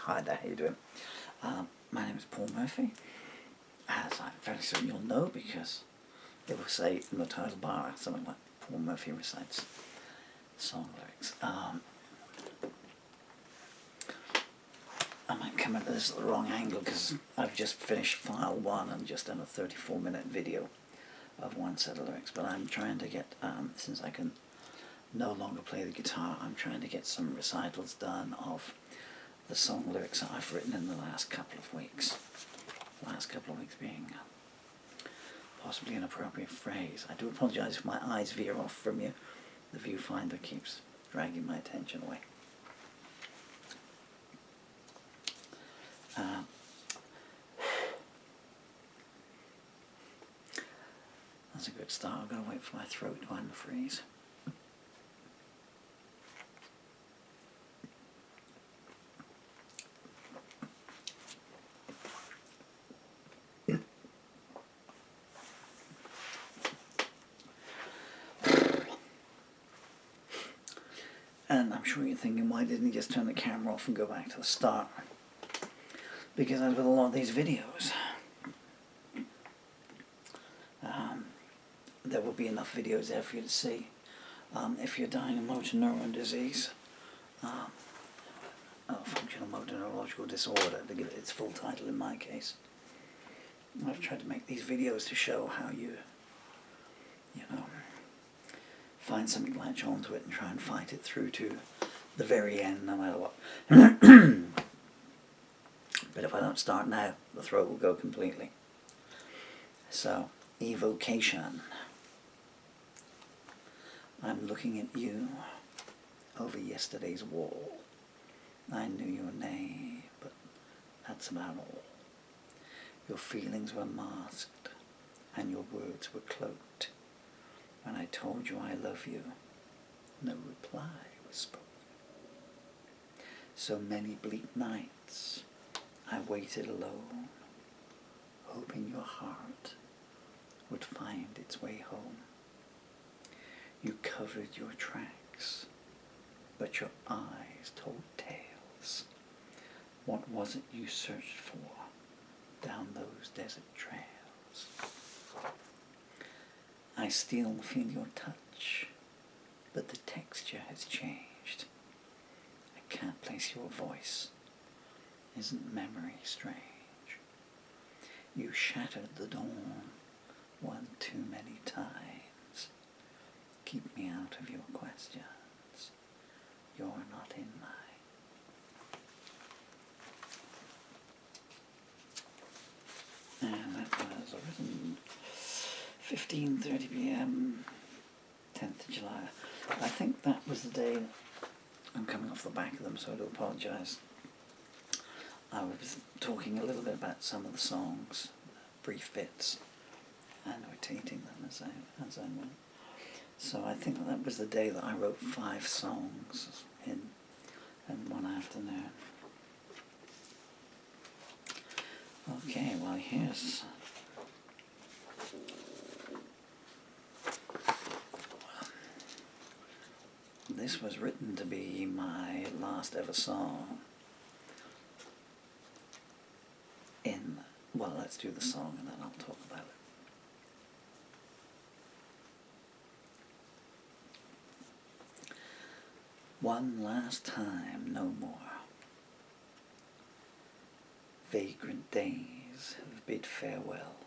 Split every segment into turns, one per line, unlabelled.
Hi there, how you doing? My name is Paul Murphy, as I'm fairly certain you'll know because it will say in the title bar something like Paul Murphy recites song lyrics. I might come into this at the wrong angle because I've just finished file 1 and just done a 34-minute video of one set of lyrics, but I'm trying to get, since I can no longer play the guitar, I'm trying to get some recitals done of the song lyrics that I've written in the last couple of weeks. The last couple of weeks being possibly an appropriate phrase. I do apologise if my eyes veer off from you. The viewfinder keeps dragging my attention away. That's a good start. I've got to wait for my throat to unfreeze. And I'm sure you're thinking, why didn't he just turn the camera off and go back to the start? Because as with a lot of these videos, there will be enough videos there for you to see. If you're dying of motor neuron disease, functional motor neurological disorder, to give it its full title in my case, I've tried to make these videos to show how you know, find something, latch onto it and try and fight it through to the very end, no matter what. But if I don't start now, the throat will go completely. So, evocation. I'm looking at you over yesterday's wall. I knew your name, but that's about all. Your feelings were masked, and your words were cloaked. When I told you I love you, no reply was spoken. So many bleak nights I waited alone, hoping your heart would find its way home. You covered your tracks, but your eyes told tales. What was it you searched for down those desert trails? I still feel your touch, but the texture has changed. I can't place your voice. Isn't memory strange? You shattered the dawn one too many times. Keep me out of your questions. You're not in mine. And that was written 15:30 p.m. 10th of July. I think that was the day. I'm coming off the back of them, so I do apologise. I was talking a little bit about some of the songs, brief bits, annotating them as I went. So I think that was the day that I wrote 5 songs in one afternoon. Okay, well here's this was written to be my last ever song. Well, let's do the song and then I'll talk about it. One last time, no more. Vagrant days have bid farewell.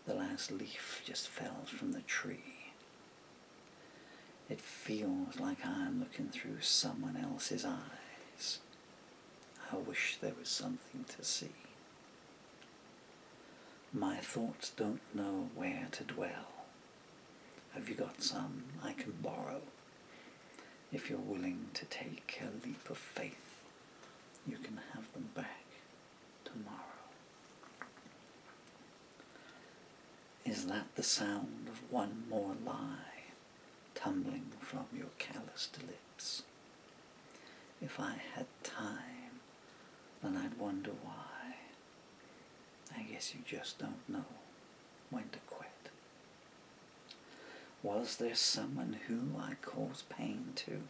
The last leaf just fell from the tree. It feels like I'm looking through someone else's eyes. I wish there was something to see. My thoughts don't know where to dwell. Have you got some I can borrow? If you're willing to take a leap of faith, you can have them back tomorrow. Is that the sound of one more lie tumbling from your calloused lips? If I had time, then I'd wonder why. I guess you just don't know when to quit. Was there someone who I caused pain to?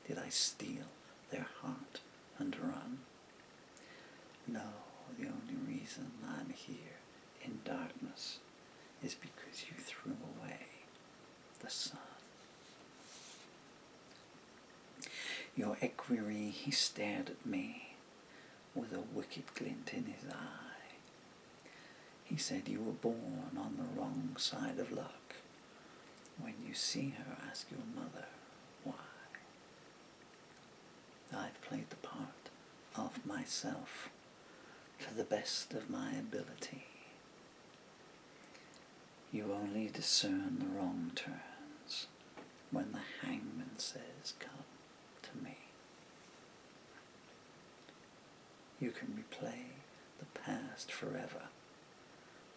Did I steal their heart and run? is because you threw away the sun. Your equerry, he stared at me with a wicked glint in his eye. He said, you were born on the wrong side of luck. When you see her, ask your mother why. I've played the part of myself to the best of my ability. You only discern the wrong turns when the hangman says, come to me. You can replay the past forever,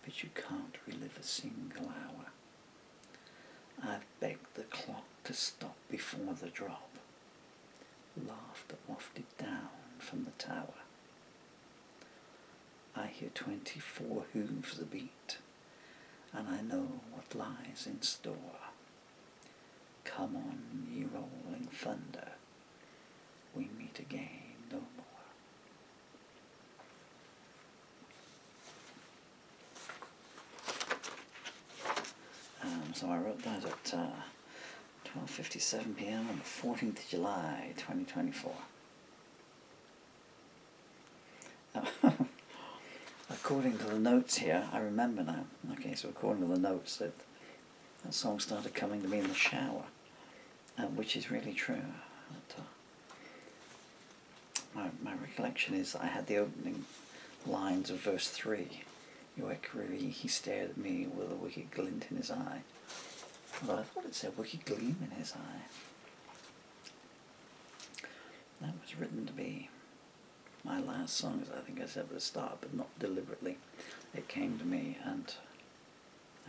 but you can't relive a single hour. I've begged the clock to stop before the drop. Laughter wafted down from the tower. I hear 24 hooves a beat, and I know what lies in store. Come on, ye rolling thunder, we meet again no more. So I wrote that at 12:57 p.m. on the 14th of July, 2024. According to the notes here, I remember now. Okay, so according to the notes, that song started coming to me in the shower, which is really true. But, my recollection is I had the opening lines of verse 3. Your equerry, he stared at me with a wicked glint in his eye. But I thought it said wicked gleam in his eye. That was written to be my last song, as I think I said at the start, but not deliberately. It came to me, and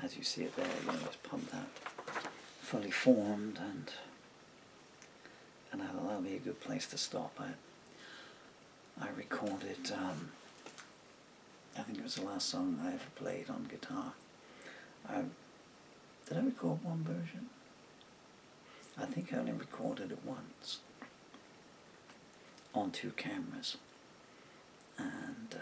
as you see it there, it's pumped out, fully formed, and I thought that would be a good place to stop. I recorded, I think it was the last song I ever played on guitar. Did I record one version? I think I only recorded it once on 2 cameras, and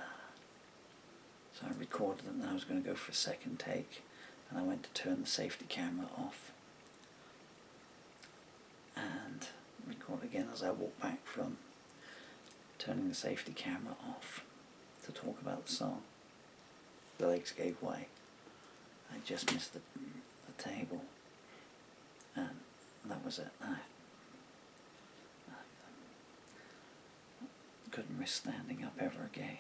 so I recorded it, and I was going to go for a second take, and I went to turn the safety camera off and record again as I walked back from turning the safety camera off to talk about the song. The legs gave way. I just missed the table, and that was it. I couldn't risk standing up ever again.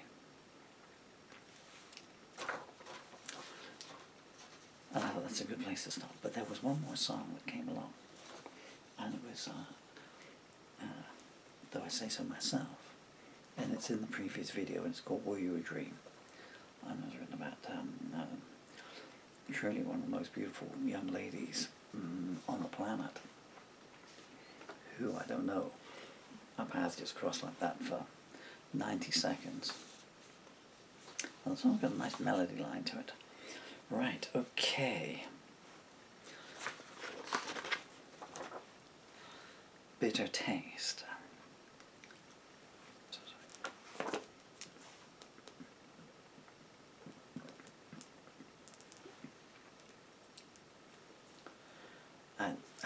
And I thought that's a good place to stop. But there was one more song that came along, and it was, though I say so myself, and it's in the previous video, and it's called Were You a Dream? And it was written about truly one of the most beautiful young ladies on the planet, who, I don't know, our paths just crossed like that for 90 seconds. Well, the song's got a nice melody line to it. Right, okay. Bitter Taste.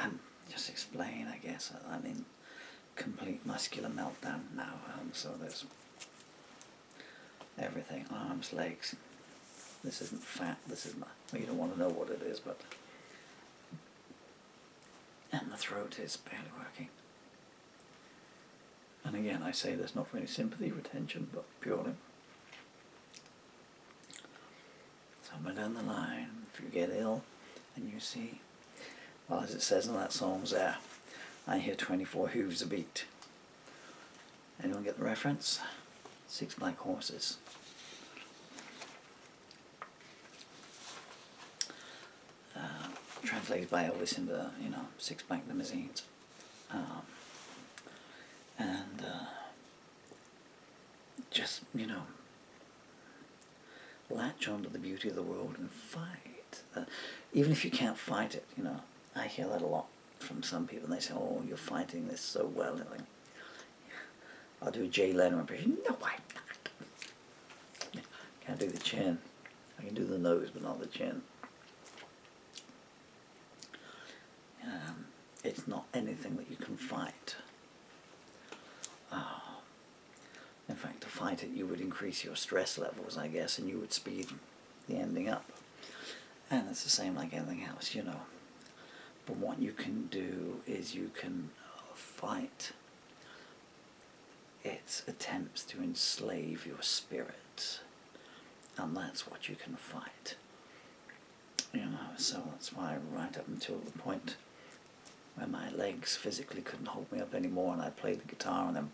And just explain, I guess, I'm in complete muscular meltdown now, so there's everything, arms, legs. This isn't fat, this is not, well, you don't want to know what it is, but, and the throat is barely working. And again, I say there's not for any sympathy retention, but purely. Somewhere down the line, if you get ill and you see, well, as it says in that song there, I hear 24 hooves a beat. Anyone get the reference? 6 black horses. Translated by Elvis into, 6 black limousines. And just, latch onto the beauty of the world and fight. Even if you can't fight it, I hear that a lot from some people, and they say, oh, you're fighting this so well. And I'll do a Jay Leno impression. No, I'm not. Can't do the chin. I can do the nose, but not the chin. it's not anything that you can fight. In fact, to fight it, you would increase your stress levels, I guess, and you would speed the ending up. And it's the same like anything else, you know. But what you can do is you can fight its attempts to enslave your spirit, and that's what you can fight. You know, so that's why right up until the point where my legs physically couldn't hold me up anymore, and I played the guitar, and then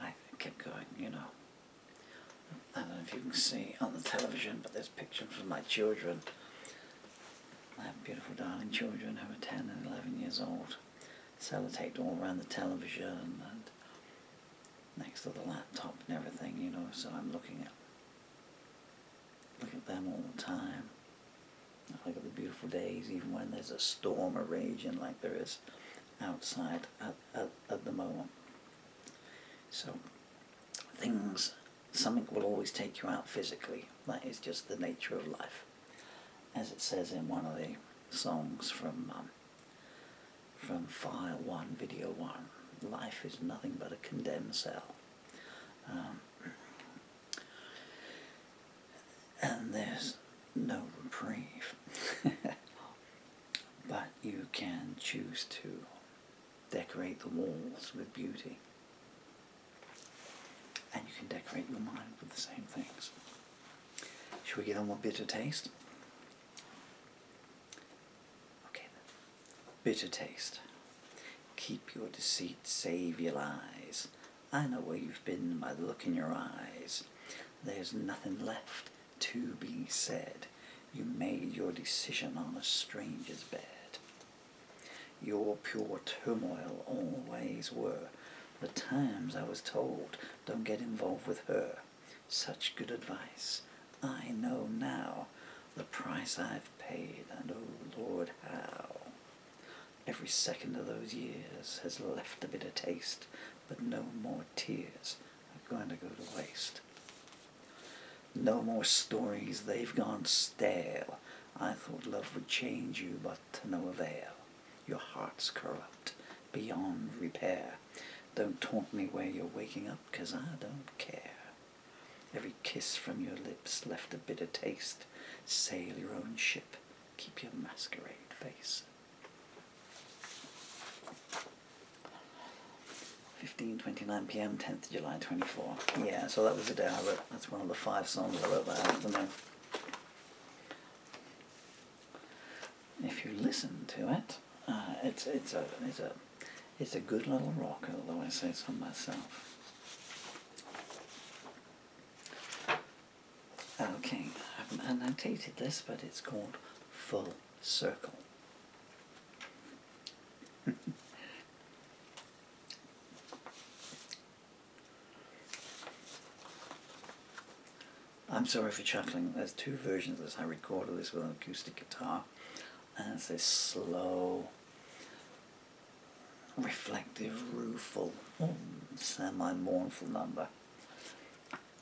I kept going, you know. I don't know if you can see on the television, but there's pictures of my children, my beautiful darling children who are 10 and 11 years old, sellotaped all around the television and next to the laptop and everything, you know, so I'm look at them all the time. I look at the beautiful days, even when there's a storm raging like there is outside at the moment. So something will always take you out physically. That is just the nature of life. As it says in one of the songs from File 1, Video 1, life is nothing but a condemned cell. And there's no reprieve. But you can choose to decorate the walls with beauty. And you can decorate your mind with the same things. Should we get on with bitter taste? Okay then. Bitter taste. Keep your deceit, save your lies. I know where you've been by the look in your eyes. There's nothing left to be said. You made your decision on a stranger's bed. Your pure turmoil always were. The times I was told, don't get involved with her. Such good advice. I know now the price I've paid, and oh Lord, how. Every second of those years has left a bitter taste, but no more tears are going to go to waste. No more stories, they've gone stale. I thought love would change you, but to no avail. Your heart's corrupt, beyond repair. Don't taunt me where you're waking up, 'cause I don't care. Every kiss from your lips left a bitter taste. Sail your own ship, keep your masquerade face. 15:29 p.m, 10th July 24. Yeah, so that was the day I wrote. That's one of the 5 songs I wrote that afternoon. If you listen to it, it's a good little rocker, although I say so myself. Okay, I haven't annotated this, but it's called Full Circle. I'm sorry for chuckling. There's 2 versions of this. I recorded this with an acoustic guitar, and it's this slow, reflective, rueful, semi-mournful number.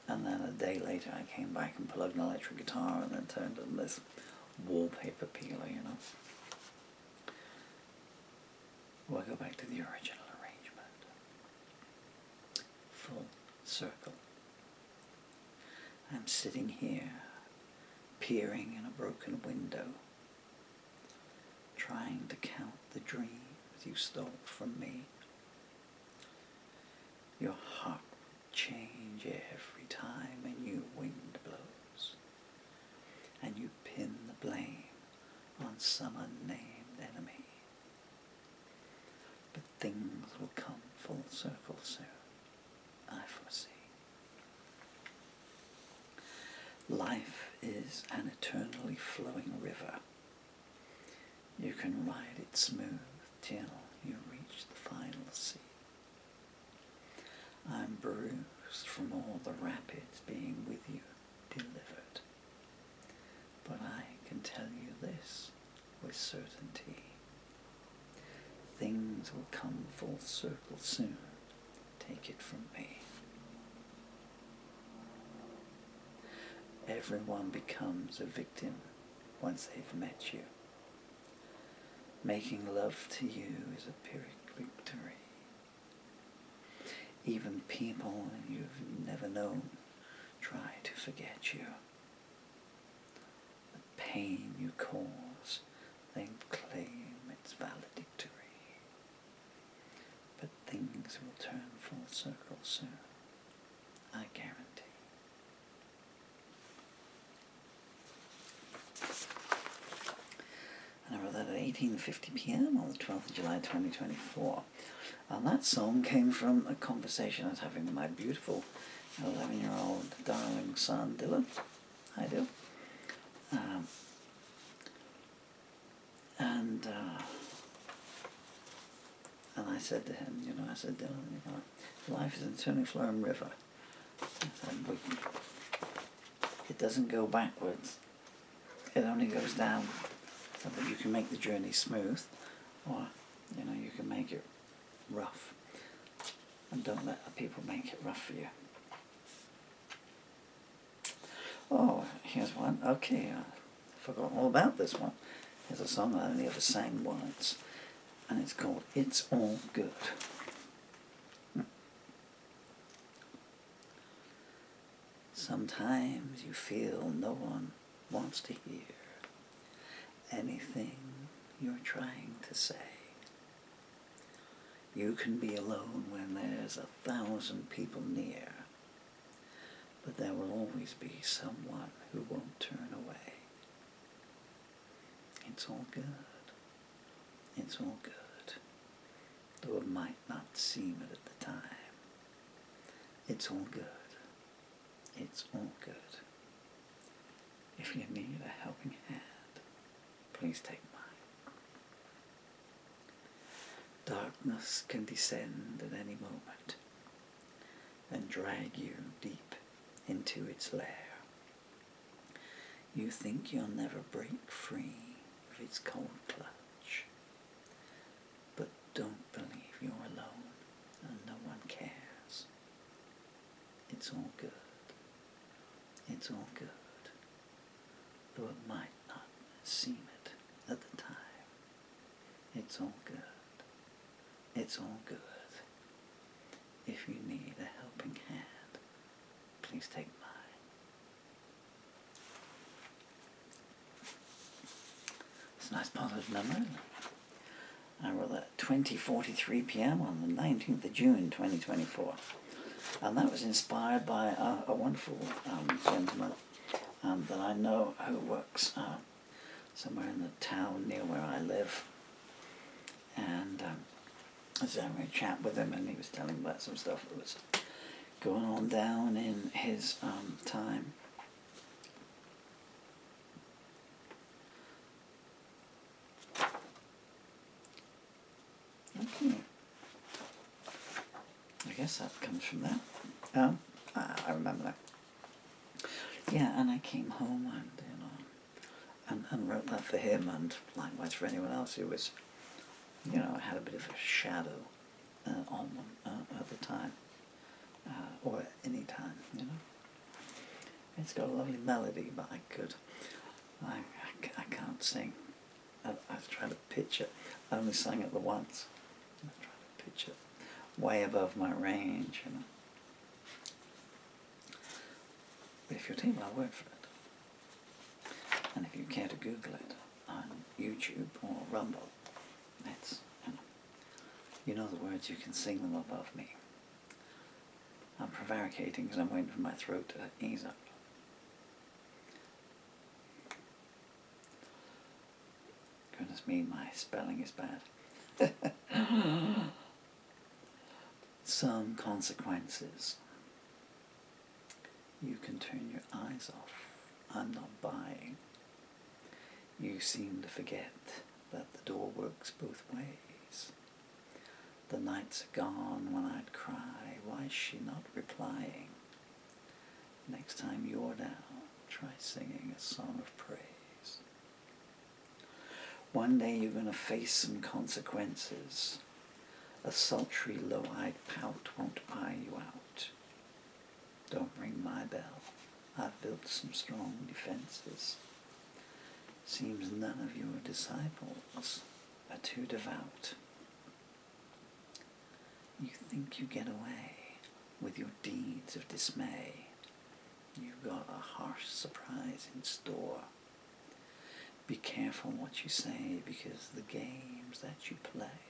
And then a day later I came back and plugged an electric guitar and then turned on this wallpaper peeler, you know. We'll go back to the original arrangement. Full circle. I'm sitting here, peering in a broken window, trying to count the dreams you stole from me. Your heart will change every time a new wind blows, and you pin the blame on some unnamed enemy. But things will come full circle soon, I foresee. Life is an eternally flowing river. You can ride it smooth till you reach the final sea. I'm bruised from all the rapids being with you delivered, but I can tell you this with certainty. Things will come full circle soon, take it from me. Everyone becomes a victim once they've met you. Making love to you is a Pyrrhic victory. Even people you've never known try to forget you. The pain you cause, they claim it's valedictory. But things will turn full circle soon, I guarantee. And I wrote that at 18:50 p.m. on the 12th of July 2024. And that song came from a conversation I was having with my beautiful 11-year-old darling son, Dylan. Hi, Dylan. And I said to him, I said, Dylan, life is an eternally flowing river. I said, it doesn't go backwards. It only goes down. So that you can make the journey smooth, or, you can make it rough. And don't let the people make it rough for you. Oh, here's one. Okay, I forgot all about this one. Here's a song I only ever sang once, and it's called It's All Good. Sometimes you feel no one wants to hear anything you're trying to say. You can be alone when there's 1,000 people near, but there will always be someone who won't turn away. It's all good. It's all good, though it might not seem it at the time. It's all good. It's all good. If you need a helping hand, please take mine. Darkness can descend at any moment and drag you deep into its lair. You think you'll never break free of its cold clutch, but don't believe you're alone and no one cares. It's all good. It's all good, though it might not seem it at the time. It's all good. It's all good. If you need a helping hand, please take mine. It's a nice positive number. I wrote that at 20:43 p.m. on the 19th of June 2024. And that was inspired by a wonderful gentleman that I know who works somewhere in the town near where I live. And I was having a chat with him, and he was telling about some stuff that was going on down in his time. Okay. I guess that comes from that. I remember that. Yeah, and I came home and wrote that for him, and likewise for anyone else who was, had a bit of a shadow on them at the time, or at any time, It's got a lovely melody, but I can't sing. I was trying to pitch it. I only sang it the once. I was trying to pitch it way above my range, But if you'll take my word for it, and if you care to Google it on YouTube or Rumble, it's, you know the words, you can sing them above me. I'm prevaricating because I'm waiting for my throat to ease up. Goodness me, my spelling is bad. Some consequences. You can turn your eyes off. I'm not buying. You seem to forget that the door works both ways. The nights are gone when I'd cry, why is she not replying? Next time you're down, try singing a song of praise. One day you're going to face some consequences. A sultry, low-eyed pout won't buy you out. Don't ring my bell. I've built some strong defenses. Seems none of your disciples are too devout. You think you get away with your deeds of dismay. You've got a harsh surprise in store. Be careful what you say, because the games that you play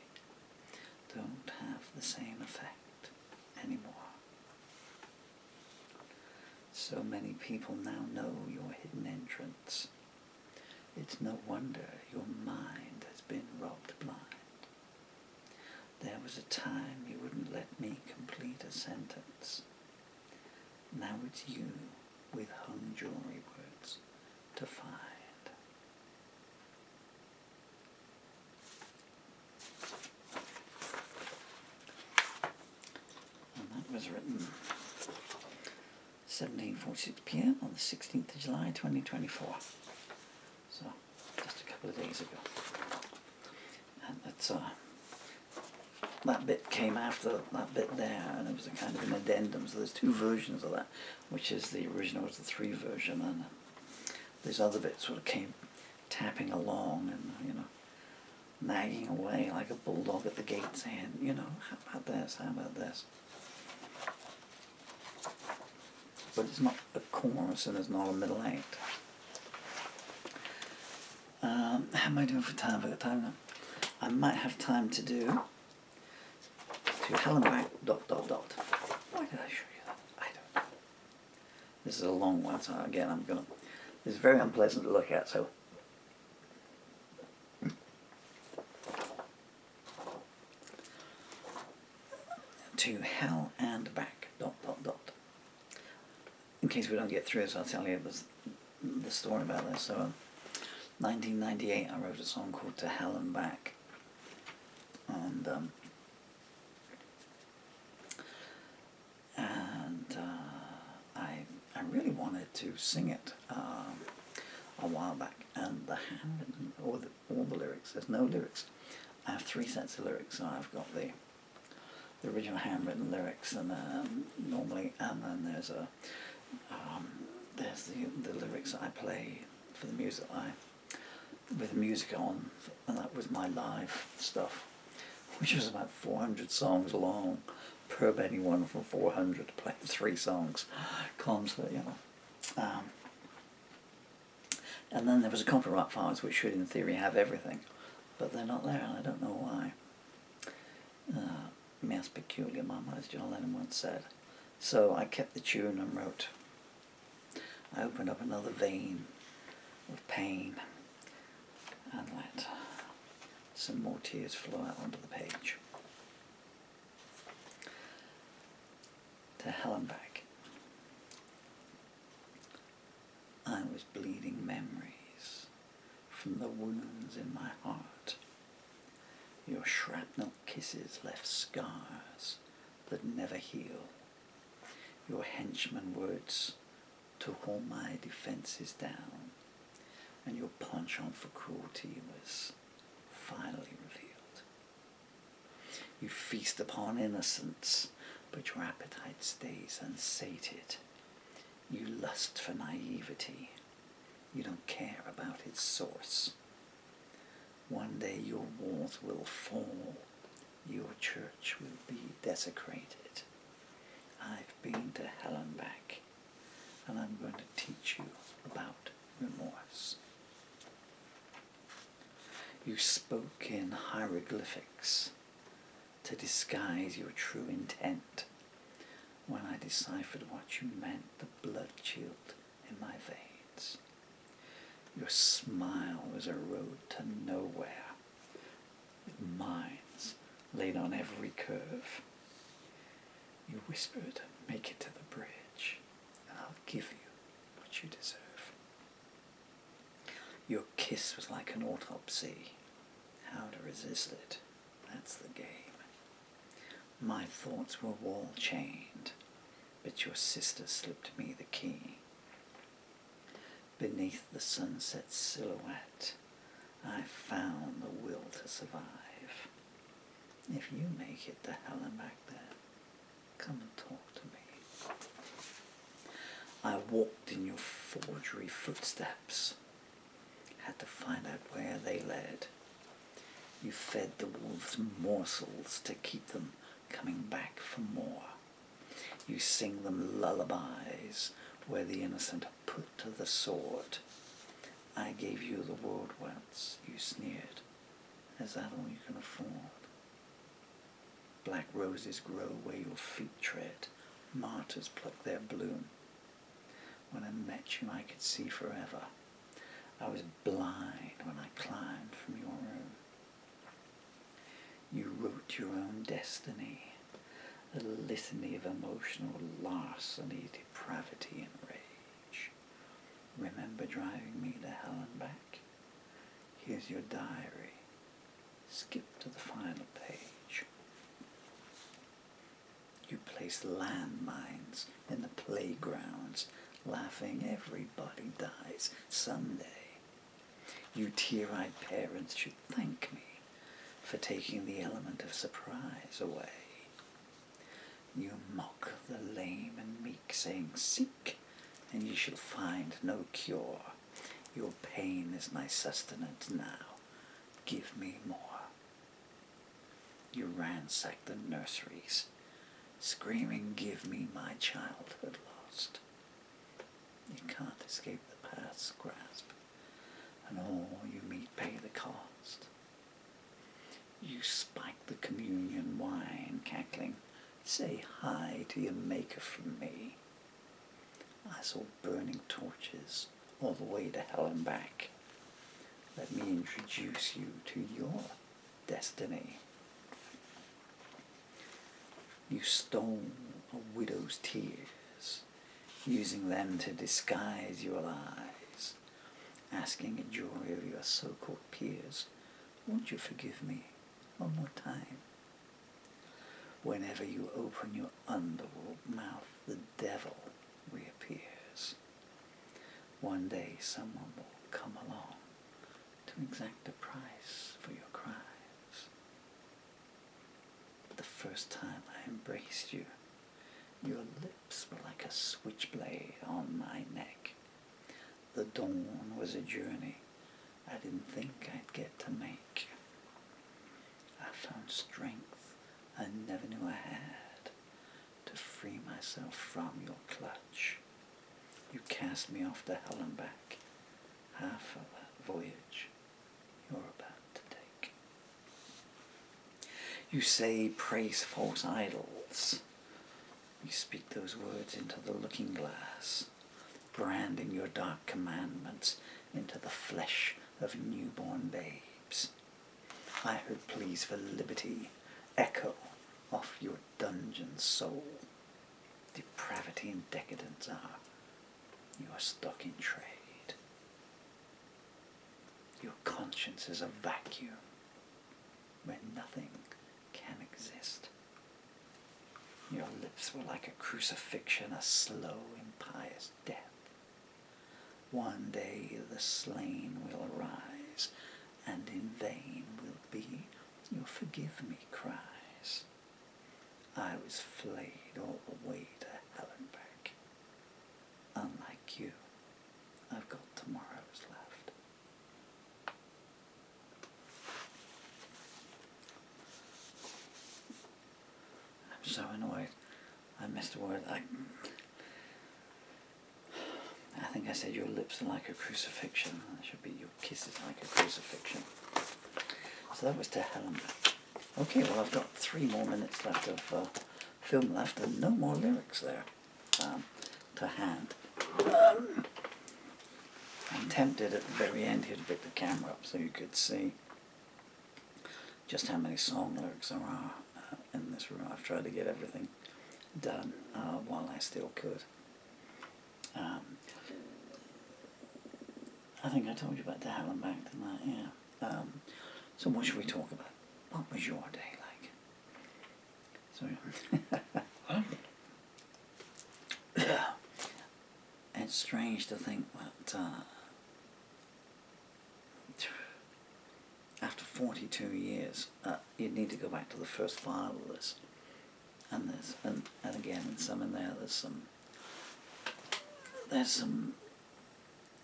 don't have the same effect anymore. So many people now know your hidden entrance. It's no wonder your mind has been robbed blind. There was a time you wouldn't let me complete a sentence. Now it's you with hung jewelry words to find. And that was written 17:46 p.m. on the 16th of July 2024. So, just a couple of days ago. And that's that bit came after that bit there, and it was a kind of an addendum. So there's two versions of that, which is the original, was the 3 version, and these other bits sort of came tapping along and, nagging away like a bulldog at the gate saying, how about this, how about this? But it's not a chorus and it's not a middle eight. How am I doing for time? I've got time now. I might have time to do to hell and back, ... Why did I show you that? I don't know. This is a long one, so again, this is very unpleasant to look at, so. To hell and back, ... In case we don't get through this, I'll tell you the story about this. So, 1998, I wrote a song called To Hell and Back. And I really wanted to sing it a while back, and the handwritten, all the lyrics, there's no lyrics. I have 3 sets of lyrics, so I've got the original handwritten lyrics, and normally, and then there's the lyrics that I play for the music with music on, and that was my live stuff, which was about 400 songs long, per anyone from 400 to play 3 songs, and then there was a copyright files which should in theory have everything, but they're not there, and I don't know why. Mass peculiar mama, as John Lennon once said. So I kept the tune and wrote. I opened up another vein of pain and let some more tears flow out onto the page. To hell and back. I was bleeding memories from the wounds in my heart. Your shrapnel kisses left scars that never heal. Your henchman words took all my defences down, and your penchant for cruelty was finally revealed. You feast upon innocence, but your appetite stays unsated. You lust for naivety. You don't care about its source. One day your walls will fall. Your church will be desecrated. I've been to hell and back, and I'm going to teach you about remorse. You spoke in hieroglyphics to disguise your true intent. When I deciphered what you meant, the blood chilled in my veins. Your smile was a road to nowhere, with mines laid on every curve. You whispered, make it to the bridge, and I'll give you what you deserve. Your kiss was like an autopsy. How to resist it? That's the game. My thoughts were wall chained, but your sister slipped me the key. Beneath the sunset silhouette, I found the will to survive. If you make it to hell and back then, come and talk to me. I walked in your forgery footsteps. had to find out where they led. You fed the wolves morsels to keep them coming back for more. You sing them lullabies where the innocent are put to the sword. I gave you the world once, you sneered. Is that all you can afford? Black roses grow where your feet tread. Martyrs pluck their bloom. When I met you, I could see forever. I was blind when I climbed from your room. You wrote your own destiny, a litany of emotional larceny, depravity, and rage. Remember driving me to hell and back? Here's your diary. Skip to the final page. You placed landmines in the playgrounds, laughing everybody dies someday. You tear-eyed parents should thank me for taking the element of surprise away. You mock the lame and meek, saying, seek, and ye shall find no cure. Your pain is my sustenance now. Give me more. You ransack the nurseries, screaming, give me my childhood lost. You can't escape the past's grasp, and all you meet pay the cost. You spike the communion wine, cackling, say hi to your maker from me. I saw burning torches all the way to hell and back. Let me introduce you to your destiny. You stole a widow's tears, using them to disguise your lies, asking a jury of your so-called peers, won't you forgive me one more time? Whenever you open your underworld mouth, the devil reappears. One day someone will come along to exact a price for your crimes. The first time I embraced you, your lips were like a switchblade on my neck. The dawn was a journey I didn't think I'd get to make. I found strength I never knew I had to free myself from your clutch. You cast me off to hell and back, half of that voyage you're about to take. You say praise false idols. You speak those words into the looking glass, branding your dark commandments into the flesh of newborn babes. I heard pleas for liberty echo off your dungeon soul. Depravity and decadence are your stock in trade. Your conscience is a vacuum where nothing can exist. Your lips were like a crucifixion, a slow, impious death. One day the slain will arise, and in vain will be your forgive me cries. I was flayed all the way to hell and back. Unlike you, I've got tomorrows left. I'm so annoyed. I missed a word. I think I said your lips are like a crucifixion. It should be your kisses like a crucifixion. So that was to hell and back. Okay, well I've got 3 more minutes left of film left and no more lyrics there to hand. I'm tempted at the very end here to pick the camera up so you could see just how many song lyrics there are in this room. I've tried to get everything done while I still could. I think I told you about the hell and back, didn't I? Yeah. So what should we talk about? What was your day like? So it's strange to think that after 42 years, you'd need to go back to the first file of this, and again, in some in there, there's some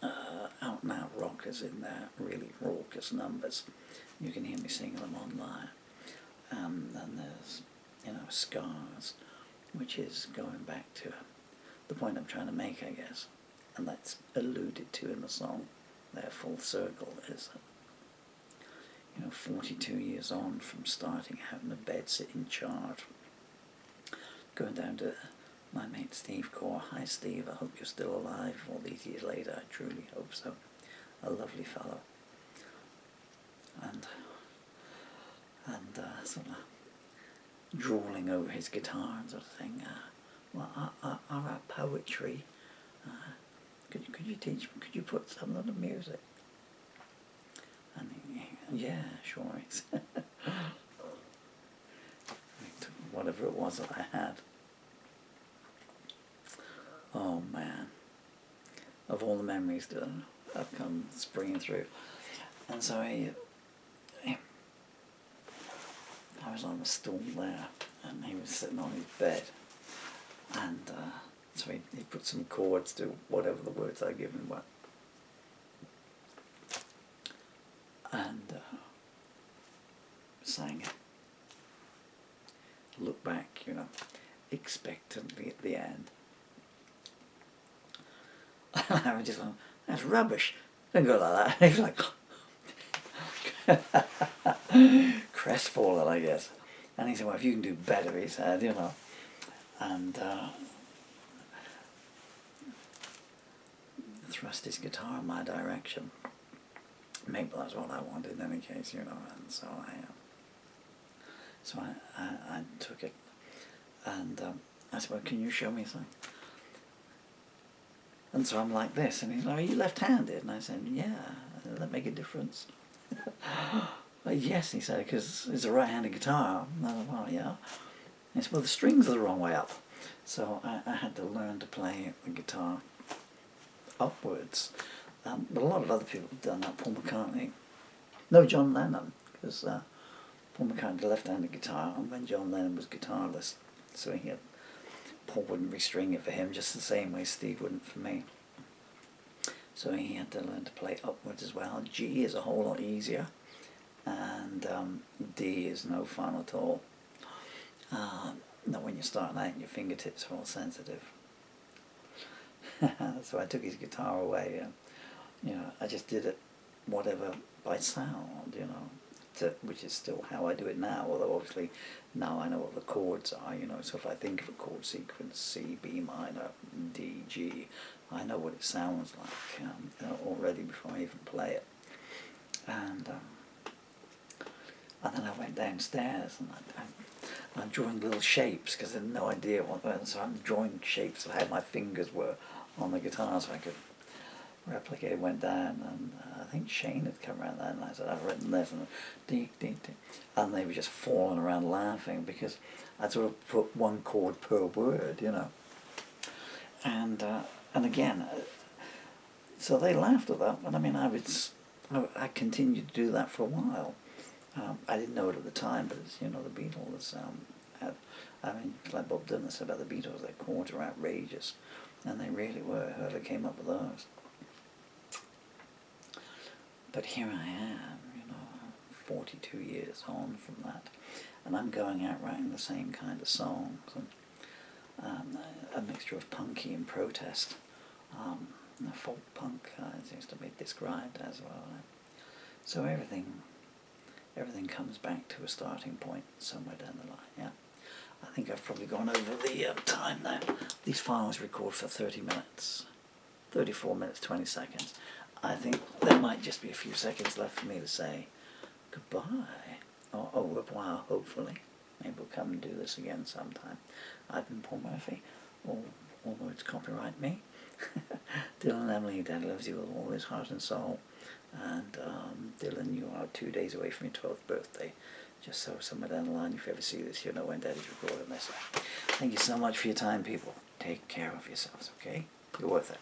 out and out rockers in there, really raucous numbers. You can hear me singing them online. And there's, Scars, which is going back to the point I'm trying to make, I guess, and that's alluded to in the song there, full circle, is that, 42 years on from starting out in a bed-sitting chart, going down to my mate Steve Core. Hi Steve, I hope you're still alive all these years later. I truly hope so. A lovely fellow. And sort of drawling over his guitar and sort of thing. Our poetry. Could you put some of the music? And yeah, sure. Whatever it was that I had. Oh man, of all the memories that have come springing through. And so I was on the stool there, and he was sitting on his bed, and so he put some chords to whatever the words I given were, and sang it. Look back, expectantly at the end. And I was just like, that's rubbish. Don't go like that. He was like, crestfallen, I guess. And he said, well, if you can do better, he said, and thrust his guitar in my direction. Maybe that's what I wanted in any case, and so I took it, and I said, well, can you show me something? And so I'm like this, and he's like, are you left-handed? And I said, yeah, does that make a difference? Well, yes, he said, because it's a right-handed guitar. And I said, well, yeah. He said, well, the strings are the wrong way up. So I had to learn to play the guitar upwards. But a lot of other people have done that. Paul McCartney. No, John Lennon, because Paul McCartney had a left-handed guitar, and when John Lennon was guitarless, so Paul wouldn't restring it for him, just the same way Steve wouldn't for me. So he had to learn to play upwards as well. G is a whole lot easier, and D is no fun at all. Not when you're starting out and your fingertips are all sensitive. So I took his guitar away, and I just did it whatever by sound, which is still how I do it now, although obviously now I know what the chords are, so if I think of a chord sequence, C, B minor, D, G, I know what it sounds like already before I even play it. And then I went downstairs, and I'm drawing little shapes, because I had no idea what they were, so I'm drawing shapes of how my fingers were on the guitar, so I could replicate. Went down, and I think Shane had come around then, and I said, I've written this, and dee, dee, dee. And they were just falling around laughing, because I'd sort of put one chord per word, and again, so they laughed at that, but I mean, I continued to do that for a while. I didn't know it at the time, but as the Beatles had, like Bob Dylan said about the Beatles, their chords are outrageous, and they really were. Whoever came up with those. But here I am, 42 years on from that, and I'm going out writing the same kind of songs, and a mixture of punky and protest, folk punk, it seems to be described as well. So everything comes back to a starting point somewhere down the line. Yeah, I think I've probably gone over the time now. These files record for 30 minutes, 34 minutes, 20 seconds. I think there might just be a few seconds left for me to say goodbye, or au revoir, hopefully. Maybe we'll come and do this again sometime. I've been Paul Murphy. All words copyright me. Dylan and Emily, Dad loves you with all his heart and soul. And Dylan, you are 2 days away from your 12th birthday. Just so somewhere down the line, if you ever see this, you know when Daddy's recording this. Thank you so much for your time, people. Take care of yourselves, okay? You're worth it.